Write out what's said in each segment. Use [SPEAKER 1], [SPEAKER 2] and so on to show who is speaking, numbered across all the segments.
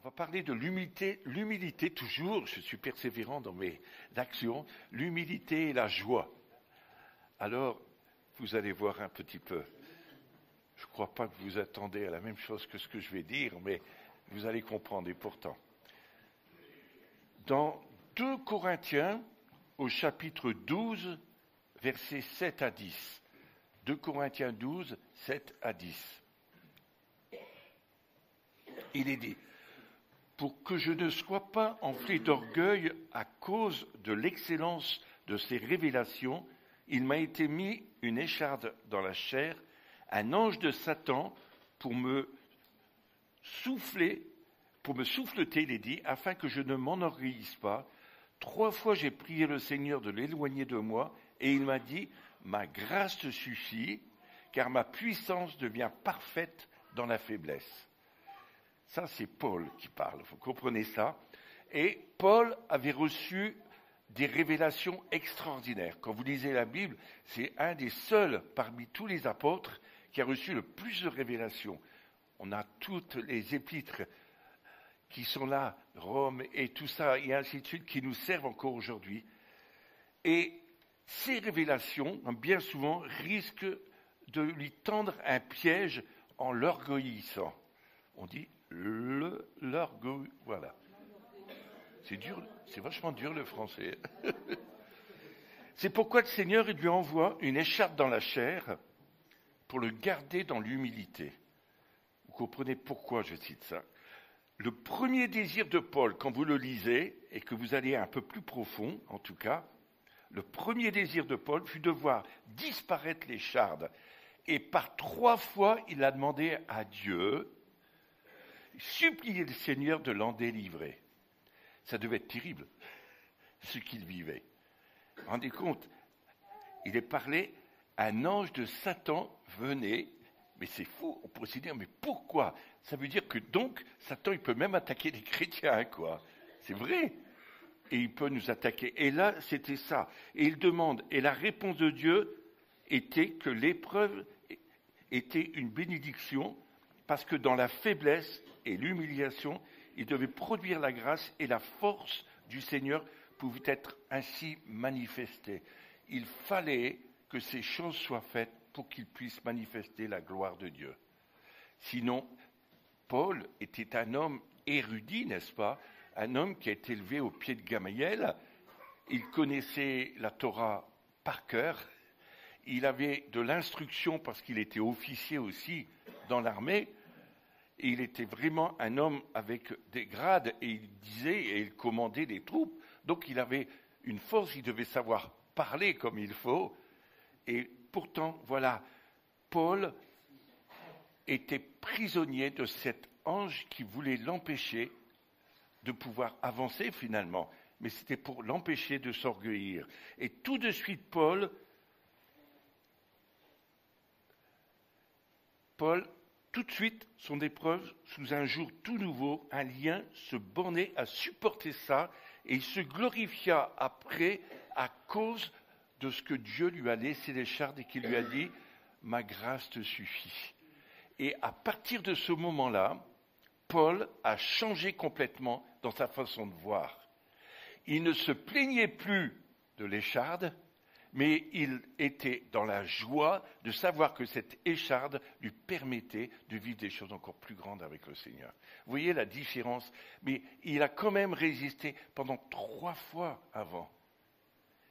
[SPEAKER 1] va parler de l'humilité. L'humilité, toujours, je suis persévérant dans mes actions, l'humilité et la joie. Alors, vous allez voir un petit peu. Je ne crois pas que vous attendez à la même chose que ce que je vais dire, mais vous allez comprendre, et pourtant. Dans 2 Corinthiens, au chapitre 12, versets 7 à 10. 2 Corinthiens 12, 7 à 10. Il est dit, pour que je ne sois pas enflé d'orgueil à cause de l'excellence de ces révélations, il m'a été mis une écharde dans la chair, un ange de Satan pour me souffleter, il est dit, afin que je ne m'enorgueillisse pas. 3 fois j'ai prié le Seigneur de l'éloigner de moi, et il m'a dit, ma grâce te suffit, car ma puissance devient parfaite dans la faiblesse. Ça, c'est Paul qui parle, vous comprenez ça. Et Paul avait reçu des révélations extraordinaires. Quand vous lisez la Bible, c'est un des seuls parmi tous les apôtres qui a reçu le plus de révélations. On a toutes les épîtres qui sont là, Rome et tout ça, et ainsi de suite, qui nous servent encore aujourd'hui. Et ces révélations, bien souvent, risquent de lui tendre un piège en l'orgueillissant. On dit l'orgueil, voilà. C'est dur, c'est vachement dur le français. C'est pourquoi le Seigneur lui envoie une écharpe dans la chair pour le garder dans l'humilité. Vous comprenez pourquoi je cite ça. Le premier désir de Paul, quand vous le lisez, et que vous allez un peu plus profond, en tout cas, le premier désir de Paul fut de voir disparaître l'écharde. Et par 3 fois, il a demandé à Dieu, supplier le Seigneur de l'en délivrer. Ça devait être terrible, ce qu'il vivait. Vous vous rendez compte, il est parlé, un ange de Satan venait, mais c'est fou, on pourrait se dire, mais pourquoi? Ça veut dire que donc, Satan, il peut même attaquer les chrétiens, quoi. C'est vrai. Et il peut nous attaquer. Et là, c'était ça. Et il demande, et la réponse de Dieu était que l'épreuve était une bénédiction, parce que dans la faiblesse et l'humiliation, il devait produire la grâce et la force du Seigneur pouvait être ainsi manifestée. Il fallait que ces choses soient faites pour qu'il puisse manifester la gloire de Dieu. Sinon, Paul était un homme érudit, n'est-ce pas? Un homme qui a été élevé au pied de Gamaliel. Il connaissait la Torah par cœur. Il avait de l'instruction parce qu'il était officier aussi dans l'armée. Et il était vraiment un homme avec des grades et il disait et il commandait des troupes. Donc il avait une force, il devait savoir parler comme il faut. Et pourtant, voilà, Paul était prisonnier de cet ange qui voulait l'empêcher de pouvoir avancer finalement. Mais c'était pour l'empêcher de s'orgueillir. Et tout de suite, Paul, tout de suite, son épreuve, sous un jour tout nouveau, un lien se bornait à supporter ça et il se glorifia après à cause de ce que Dieu lui a laissé l'écharde et qu'il lui a dit « Ma grâce te suffit ». Et à partir de ce moment-là, Paul a changé complètement dans sa façon de voir. Il ne se plaignait plus de l'écharde, mais il était dans la joie de savoir que cette écharde lui permettait de vivre des choses encore plus grandes avec le Seigneur. Vous voyez la différence? Mais il a quand même résisté pendant 3 fois avant.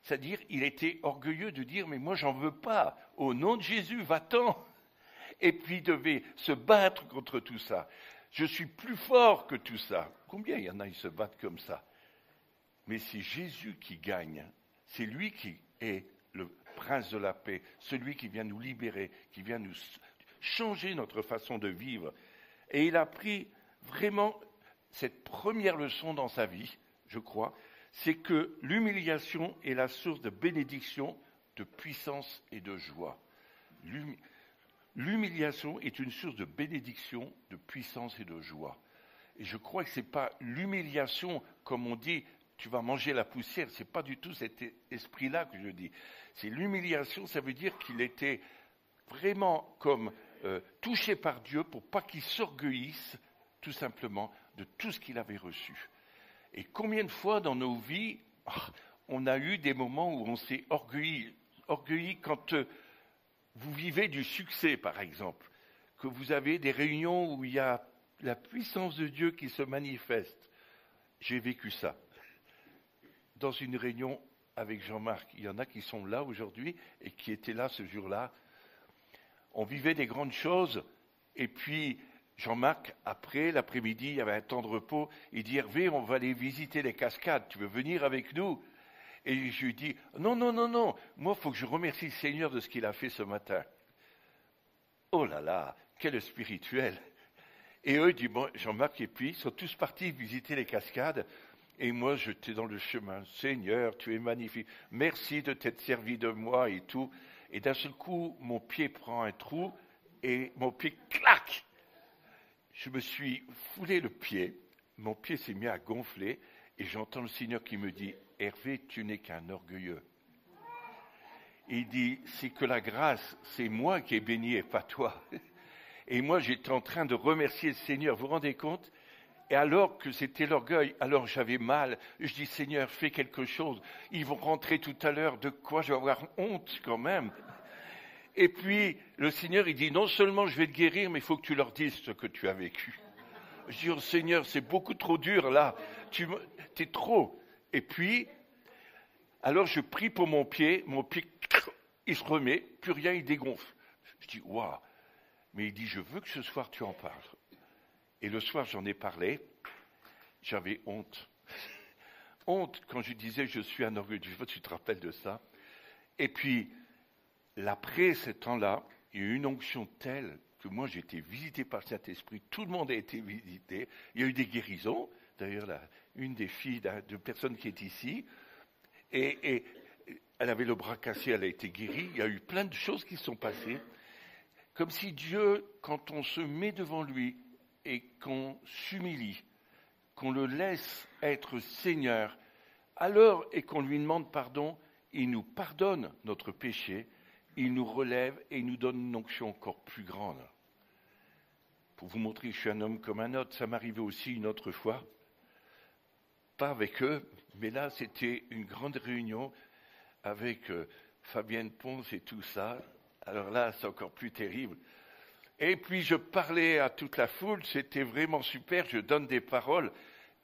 [SPEAKER 1] C'est-à-dire, il était orgueilleux de dire, mais moi j'en veux pas, au nom de Jésus, va-t'en. Et puis il devait se battre contre tout ça. Je suis plus fort que tout ça. Combien il y en a qui se battent comme ça? Mais c'est Jésus qui gagne. C'est lui qui est le prince de la paix, celui qui vient nous libérer, qui vient nous changer notre façon de vivre. Et il a pris vraiment cette première leçon dans sa vie, je crois, c'est que l'humiliation est la source de bénédiction, de puissance et de joie. L'humiliation est une source de bénédiction, de puissance et de joie. Et je crois que ce n'est pas l'humiliation, comme on dit, tu vas manger la poussière, ce n'est pas du tout cet esprit-là que je dis. C'est l'humiliation, ça veut dire qu'il était vraiment comme touché par Dieu pour pas qu'il s'orgueillisse tout simplement de tout ce qu'il avait reçu. Et combien de fois dans nos vies, on a eu des moments où on s'est orgueilli quand vous vivez du succès, par exemple, que vous avez des réunions où il y a la puissance de Dieu qui se manifeste. J'ai vécu ça. Dans une réunion avec Jean-Marc, il y en a qui sont là aujourd'hui et qui étaient là ce jour-là. On vivait des grandes choses et puis Jean-Marc, après l'après-midi, il y avait un temps de repos, il dit « Hervé, on va aller visiter les cascades, tu veux venir avec nous ?» Et je lui dis « Non, moi, il faut que je remercie le Seigneur de ce qu'il a fait ce matin. » Oh là là, quel spirituel! Et eux, disent « Bon, Jean-Marc et puis, ils sont tous partis visiter les cascades. » Et moi, j'étais dans le chemin. « Seigneur, tu es magnifique. Merci de t'être servi de moi et tout. » Et d'un seul coup, mon pied prend un trou et mon pied claque. Je me suis foulé le pied, mon pied s'est mis à gonfler et j'entends le Seigneur qui me dit « Hervé, tu n'es qu'un orgueilleux. » Il dit « C'est que la grâce, c'est moi qui ai béni et pas toi. » Et moi, j'étais en train de remercier le Seigneur, vous vous rendez compte? Et alors que c'était l'orgueil, alors j'avais mal. Je dis « Seigneur, fais quelque chose. Ils vont rentrer tout à l'heure. De quoi je vais avoir honte quand même ?» Et puis, le Seigneur, il dit, non seulement je vais te guérir, mais il faut que tu leur dises ce que tu as vécu. Je dis, oh Seigneur, c'est beaucoup trop dur là, t'es trop. Et puis, alors je prie pour mon pied, il se remet, plus rien, il dégonfle. Je dis, waouh. Mais il dit, je veux que ce soir tu en parles. Et le soir, j'en ai parlé, j'avais honte. Honte quand je disais, je suis un orgueilleux. Je veux que tu te rappelles de ça. Et puis, après ce temps-là, il y a eu une onction telle que moi j'ai été visité par le Saint-Esprit, tout le monde a été visité, il y a eu des guérisons, d'ailleurs une des filles de personnes qui est ici, et elle avait le bras cassé, elle a été guérie, il y a eu plein de choses qui se sont passées, comme si Dieu, quand on se met devant lui et qu'on s'humilie, qu'on le laisse être Seigneur, alors et qu'on lui demande pardon, il nous pardonne notre péché, il nous relève et il nous donne une onction encore plus grande. Pour vous montrer que je suis un homme comme un autre, ça m'arrivait aussi une autre fois. Pas avec eux, mais là, c'était une grande réunion avec Fabienne Ponce et tout ça. Alors là, c'est encore plus terrible. Et puis, je parlais à toute la foule, c'était vraiment super, je donne des paroles.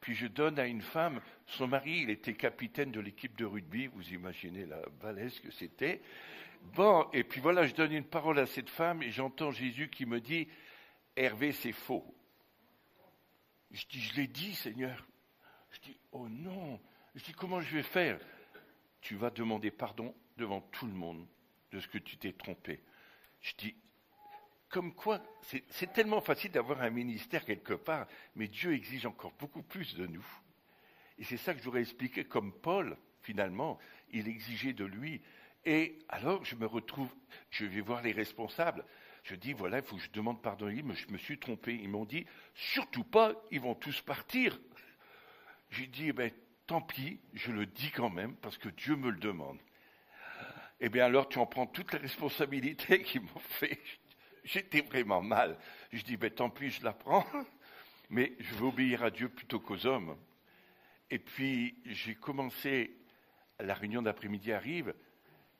[SPEAKER 1] Puis je donne à une femme, son mari, il était capitaine de l'équipe de rugby, vous imaginez la balèze que c'était. Bon, et puis voilà, je donne une parole à cette femme et j'entends Jésus qui me dit « Hervé, c'est faux. » Je dis « Je l'ai dit, Seigneur. » Je dis « Oh non. » Je dis « Comment je vais faire ?»« Tu vas demander pardon devant tout le monde de ce que tu t'es trompé. » Je dis « Comme quoi, c'est tellement facile d'avoir un ministère quelque part, mais Dieu exige encore beaucoup plus de nous. » Et c'est ça que je voudrais expliquer, comme Paul, finalement, il exigeait de lui. Et alors, je me retrouve, je vais voir les responsables. Je dis, voilà, il faut que je demande pardon. Je me suis trompé. Ils m'ont dit, surtout pas, ils vont tous partir. J'ai dit, tant pis, je le dis quand même, parce que Dieu me le demande. Eh bien, alors, tu en prends toutes les responsabilités qu'ils m'ont fait. J'étais vraiment mal. Je dis, tant pis, je la prends, mais je veux obéir à Dieu plutôt qu'aux hommes. Et puis, j'ai commencé, la réunion d'après-midi arrive,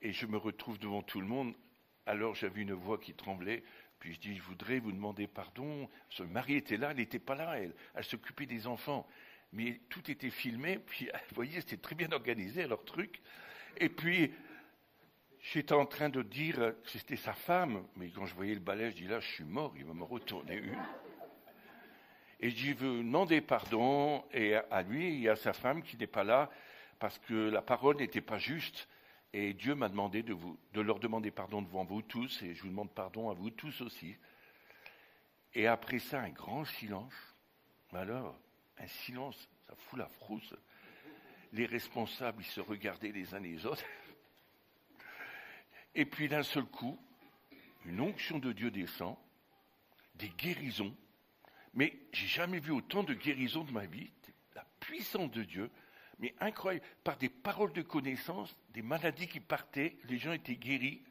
[SPEAKER 1] et je me retrouve devant tout le monde. Alors j'avais une voix qui tremblait, puis je dis, je voudrais vous demander pardon. Ce mari était là, elle n'était pas là, elle s'occupait des enfants. Mais tout était filmé, puis vous voyez, c'était très bien organisé, leur truc. Et puis, j'étais en train de dire que c'était sa femme, mais quand je voyais le balai, je dis, là, je suis mort, il va me retourner une. Et je veux demander pardon et à lui et à sa femme qui n'est pas là, parce que la parole n'était pas juste. Et Dieu m'a demandé de leur demander pardon devant vous tous, et je vous demande pardon à vous tous aussi. Et après ça, un grand silence. Alors, un silence, ça fout la frousse. Les responsables, ils se regardaient les uns les autres. Et puis d'un seul coup, une onction de Dieu descend, des guérisons. Mais j'ai jamais vu autant de guérisons de ma vie, la puissance de Dieu. Mais incroyable, par des paroles de connaissance, des maladies qui partaient, les gens étaient guéris.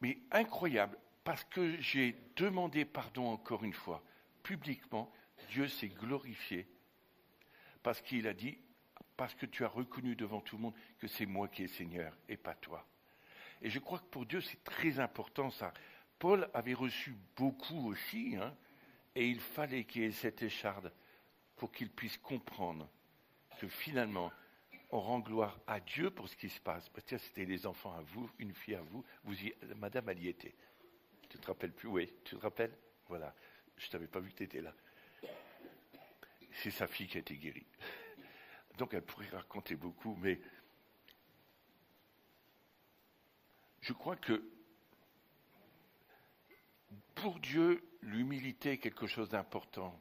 [SPEAKER 1] Mais incroyable, parce que j'ai demandé pardon encore une fois, publiquement, Dieu s'est glorifié parce qu'il a dit, parce que tu as reconnu devant tout le monde que c'est moi qui est Seigneur et pas toi. Et je crois que pour Dieu, c'est très important ça. Paul avait reçu beaucoup aussi, et il fallait qu'il y ait cette écharde pour qu'il puisse comprendre que finalement, on rend gloire à Dieu pour ce qui se passe. Parce que c'était les enfants à vous, une fille à vous, madame, elle y était. Tu te rappelles plus? Oui, tu te rappelles? Voilà, je t'avais pas vu que tu étais là. C'est sa fille qui a été guérie. Donc elle pourrait raconter beaucoup, mais je crois que pour Dieu, l'humilité est quelque chose d'important.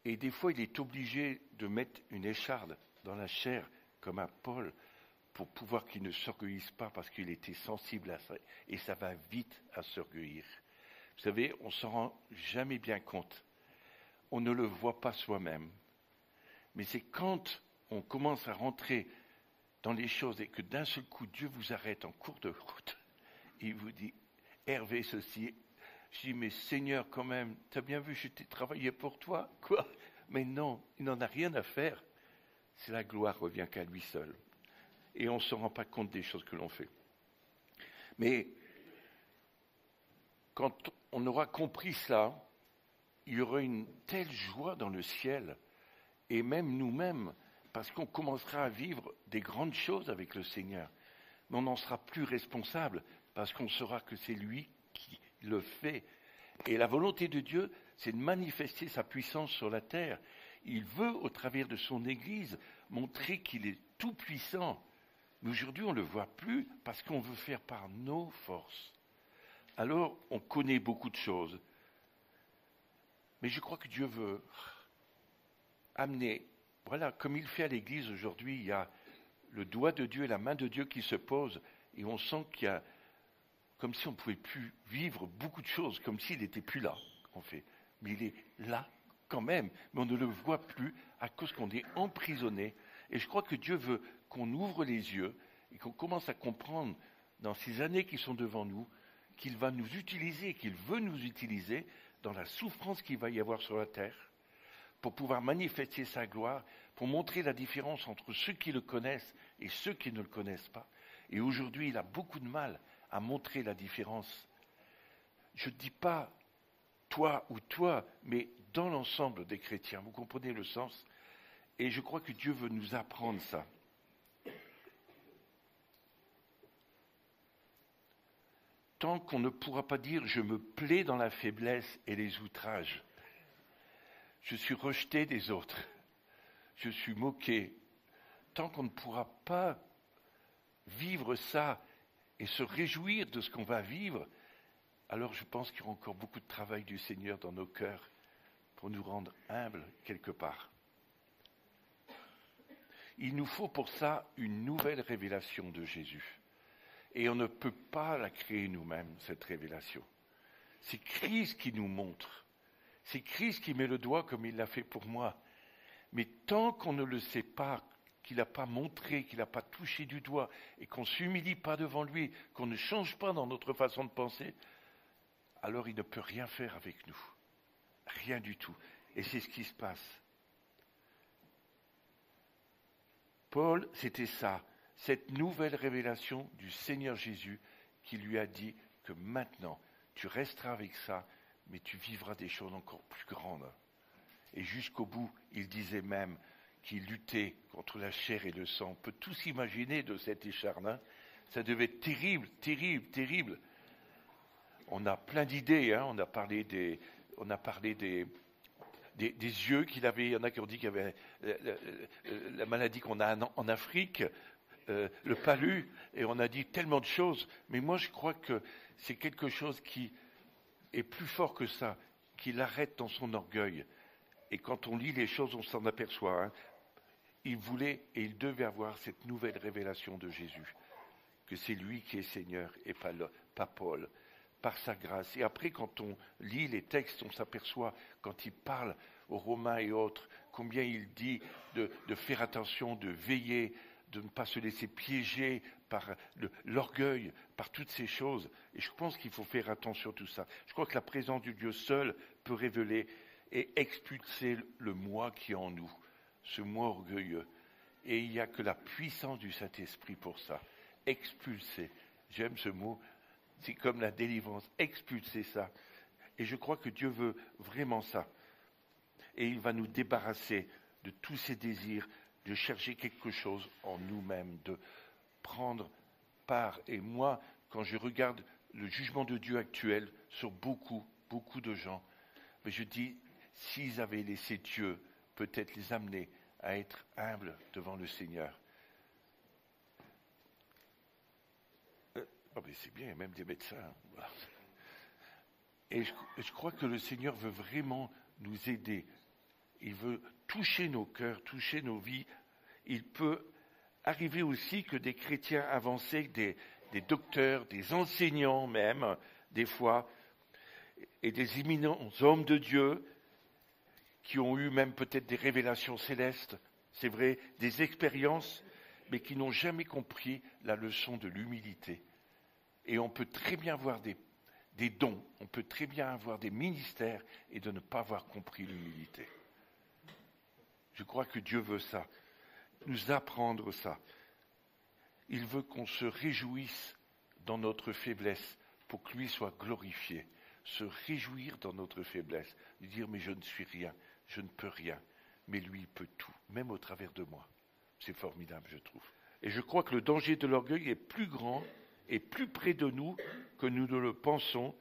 [SPEAKER 1] Et des fois, il est obligé de mettre une écharde dans la chair, comme à Paul, pour pouvoir qu'il ne s'orgueillisse pas, parce qu'il était sensible à ça. Et ça va vite à s'orgueillir. Vous savez, on ne s'en rend jamais bien compte. On ne le voit pas soi-même. Mais c'est quand on commence à rentrer dans les choses et que d'un seul coup, Dieu vous arrête en cours de route. Il vous dit, Hervé, ceci. Je dis, mais Seigneur, quand même, tu as bien vu, je t'ai travaillé pour toi, quoi? Mais non, il n'en a rien à faire. C'est la gloire revient qu'à lui seul. Et on ne se rend pas compte des choses que l'on fait. Mais quand on aura compris cela, il y aura une telle joie dans le ciel, et même nous-mêmes, parce qu'on commencera à vivre des grandes choses avec le Seigneur. Mais on n'en sera plus responsable, parce qu'on saura que c'est lui qui le fait. Et la volonté de Dieu, c'est de manifester sa puissance sur la terre. Il veut, au travers de son Église, montrer qu'il est tout puissant. Mais aujourd'hui, on ne le voit plus parce qu'on veut faire par nos forces. Alors, on connaît beaucoup de choses. Mais je crois que Dieu veut amener, voilà, comme il fait à l'Église aujourd'hui, il y a le doigt de Dieu et la main de Dieu qui se posent, et on sent qu'il y a, comme si on ne pouvait plus vivre beaucoup de choses, comme s'il n'était plus là, en fait. Mais il est là quand même, mais on ne le voit plus à cause qu'on est emprisonné. Et je crois que Dieu veut qu'on ouvre les yeux et qu'on commence à comprendre dans ces années qui sont devant nous qu'il va nous utiliser, qu'il veut nous utiliser dans la souffrance qu'il va y avoir sur la terre pour pouvoir manifester sa gloire, pour montrer la différence entre ceux qui le connaissent et ceux qui ne le connaissent pas. Et aujourd'hui, il a beaucoup de mal à montrer la différence. Je ne dis pas toi ou toi, mais dans l'ensemble des chrétiens. Vous comprenez le sens? Et je crois que Dieu veut nous apprendre ça. Tant qu'on ne pourra pas dire « je me plais dans la faiblesse et les outrages », je suis rejeté des autres, je suis moqué. Tant qu'on ne pourra pas vivre ça et se réjouir de ce qu'on va vivre, alors je pense qu'il y aura encore beaucoup de travail du Seigneur dans nos cœurs pour nous rendre humbles quelque part. Il nous faut pour ça une nouvelle révélation de Jésus. Et on ne peut pas la créer nous-mêmes, cette révélation. C'est Christ qui nous montre. C'est Christ qui met le doigt comme il l'a fait pour moi. Mais tant qu'on ne le sait pas, qu'il n'a pas montré, qu'il n'a pas touché du doigt, et qu'on ne s'humilie pas devant lui, qu'on ne change pas dans notre façon de penser, alors il ne peut rien faire avec nous. Rien du tout. Et c'est ce qui se passe. Paul, c'était ça, cette nouvelle révélation du Seigneur Jésus qui lui a dit que maintenant, tu resteras avec ça, mais tu vivras des choses encore plus grandes. Et jusqu'au bout, il disait même qu'il luttait contre la chair et le sang. On peut tous imaginer de cet écharnin. Ça devait être terrible, terrible, terrible. On a plein d'idées, on a parlé des yeux qu'il avait. Il y en a qui ont dit qu'il y avait la maladie qu'on a en Afrique, le palu, et on a dit tellement de choses. Mais moi, je crois que c'est quelque chose qui est plus fort que ça, qui l'arrête dans son orgueil. Et quand on lit les choses, on s'en aperçoit. Il voulait et il devait avoir cette nouvelle révélation de Jésus, que c'est lui qui est Seigneur et pas Paul, par sa grâce. Et après, quand on lit les textes, on s'aperçoit, quand il parle aux Romains et autres, combien il dit de faire attention, de veiller, de ne pas se laisser piéger par l'orgueil, par toutes ces choses. Et je pense qu'il faut faire attention à tout ça. Je crois que la présence de Dieu seul peut révéler. et expulser le moi qui est en nous, ce moi orgueilleux. Et il n'y a que la puissance du Saint-Esprit pour ça. Expulser. J'aime ce mot. C'est comme la délivrance. Expulser ça. Et je crois que Dieu veut vraiment ça. Et il va nous débarrasser de tous ces désirs, de chercher quelque chose en nous-mêmes, de prendre part. Et moi, quand je regarde le jugement de Dieu actuel sur beaucoup de gens, mais je dis, s'ils avaient laissé Dieu peut-être les amener à être humbles devant le Seigneur. Oh mais c'est bien, il y a même des médecins. Voilà. Et je crois que le Seigneur veut vraiment nous aider. Il veut toucher nos cœurs, toucher nos vies. Il peut arriver aussi que des chrétiens avancés, des docteurs, des enseignants même, des fois, et des éminents hommes de Dieu, qui ont eu même peut-être des révélations célestes, c'est vrai, des expériences, mais qui n'ont jamais compris la leçon de l'humilité. Et on peut très bien avoir des dons, on peut très bien avoir des ministères et de ne pas avoir compris l'humilité. Je crois que Dieu veut ça, nous apprendre ça. Il veut qu'on se réjouisse dans notre faiblesse pour que lui soit glorifié. Se réjouir dans notre faiblesse, lui dire mais je ne suis rien, je ne peux rien, mais lui il peut tout, même au travers de moi. C'est formidable, je trouve. Et je crois que le danger de l'orgueil est plus grand et plus près de nous que nous ne le pensons.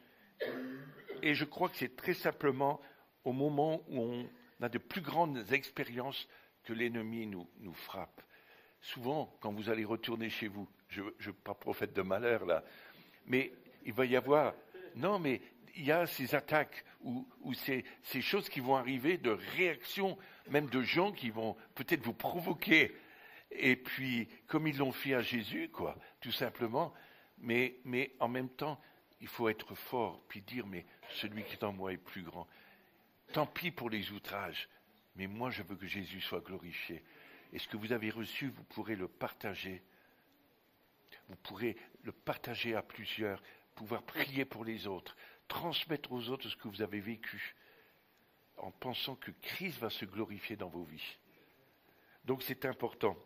[SPEAKER 1] Et je crois que c'est très simplement au moment où on a de plus grandes expériences que l'ennemi nous frappe. Souvent, quand vous allez retourner chez vous, je ne suis pas prophète de malheur là, mais il va y avoir... Non, mais il y a ces attaques ou ces choses qui vont arriver, de réactions, même de gens qui vont peut-être vous provoquer. Et puis, comme ils l'ont fait à Jésus, quoi, tout simplement. Mais en même temps, il faut être fort, puis dire, mais celui qui est en moi est plus grand. Tant pis pour les outrages, mais moi je veux que Jésus soit glorifié. Et ce que vous avez reçu, vous pourrez le partager. Vous pourrez le partager à plusieurs, pouvoir prier pour les autres, transmettre aux autres ce que vous avez vécu, en pensant que Christ va se glorifier dans vos vies. Donc c'est important.